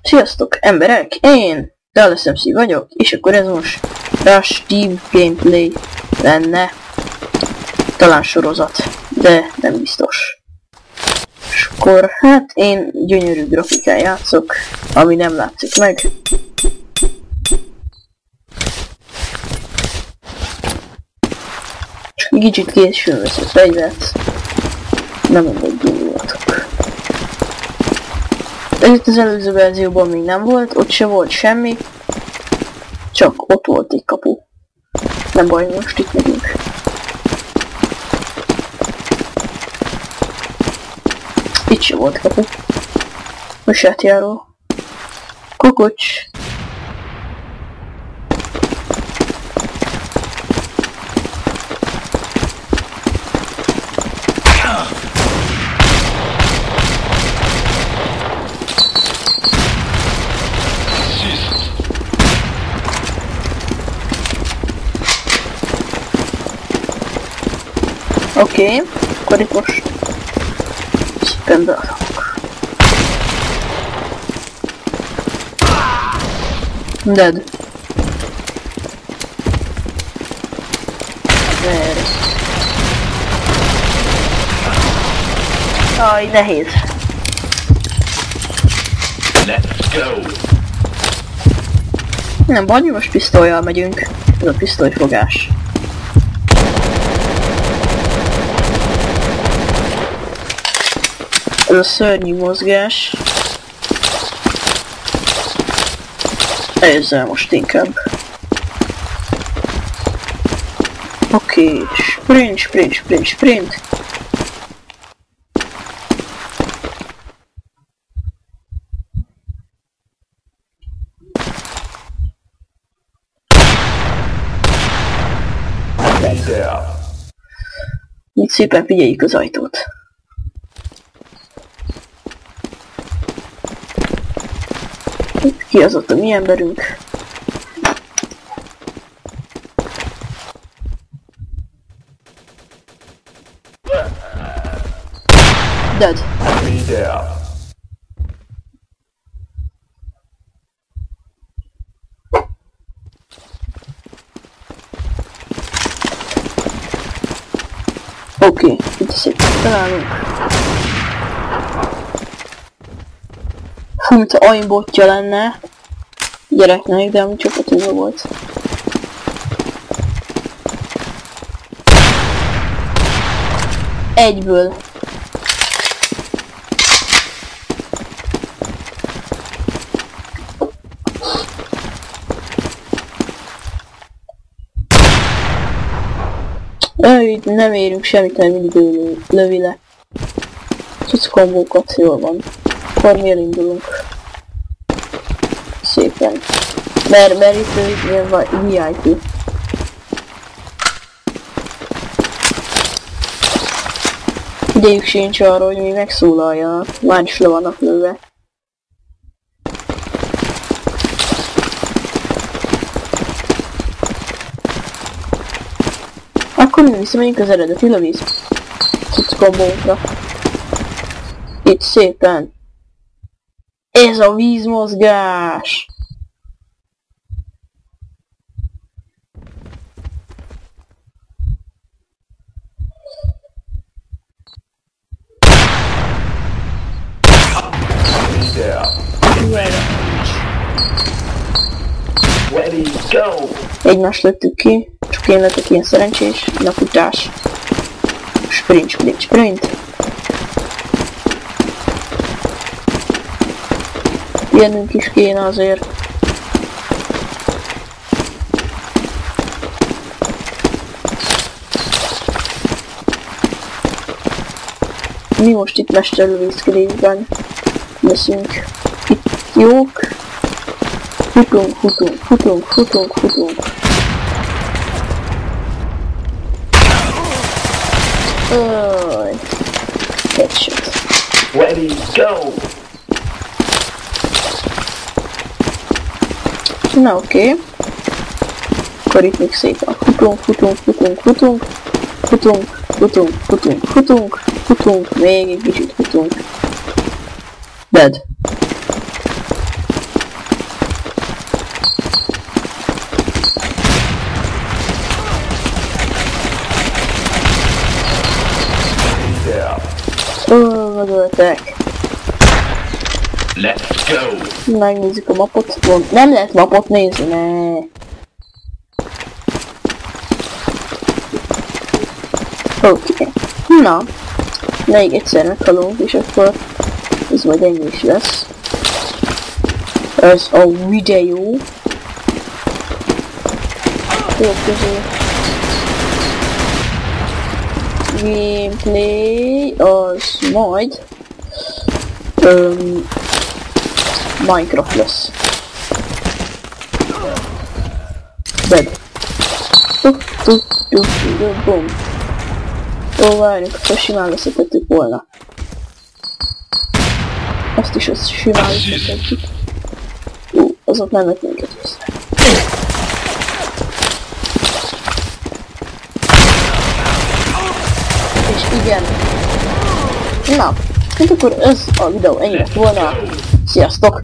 Sziasztok emberek, én Dallas MC vagyok, és akkor ez most Rush Team Gameplay lenne. Talán sorozat, de nem biztos. És akkor hát én gyönyörű grafikán játszok, ami nem látszik meg. És kicsit későn veszek fegyvert. Nem mindegy, gyújjatok. Ez itt az előző verzióban még nem volt, ott se volt semmi, csak ott volt egy kapu. Nem baj, most itt megyünk. Itt se volt kapu. Most átjáró. Kokocs. Oké, akkor itt most szépen beadok. Dead. There. Aj, nehéz. Let's go. Nem baj, most pisztollyal megyünk. Ez a pisztolyfogás. Ez a szörnyű mozgás. Ezzel most inkább. Oké, sprint, sprint, sprint, sprint. Így szépen figyeljük az ajtót. Ki az ott a mi emberünk? Dead. Oké, itt szépen találunk. Fú, mint ha aimbotja lenne gyereknek, de amúgy csapatúva volt. Egyből. Itt nem érünk semmit, nem mindig lövi le. Tudsz kombókat, jól van. Akkor miért indulunk? Szépen. Mert itt ilyen VIP. Idejük sincs arra, hogy mi megszólaljanak. Már is le vannak lőve. Akkor mi visszamegyünk az eredeti lövíz. Tudsz kombónkra. Itt szépen. Ez a vízmozgás! Egymást lőttük ki, csak én lettek ilyen szerencsés, na futás. Sprint, sprint, sprint. Jönünk is kéne azért. Mi most itt mesterlövészkedésben leszünk. Itt jók. Futunk, futunk, futunk, futunk, futunk. Headshot. Ready, go! Na oké. Akkor itt még szépen futunk, még egy kicsit futunk. Dead. Megöltek. Let's go! Megnézzük a mapot. Nem lehet mapot nézni, ne. Oké. Na. Még egyszer meghalunk, és akkor ez majd ennyi is lesz. Ez a videó. Következő gameplay az majd Minecraft lesz. Dead. Boom. Ó, várjunk, akkor simán leszetettük volna. Azt is azt simán leszetettük. Azok mennek minket vissza. És igen. Na, hát akkor ez a videó ennyi lett volna. Sziasztok!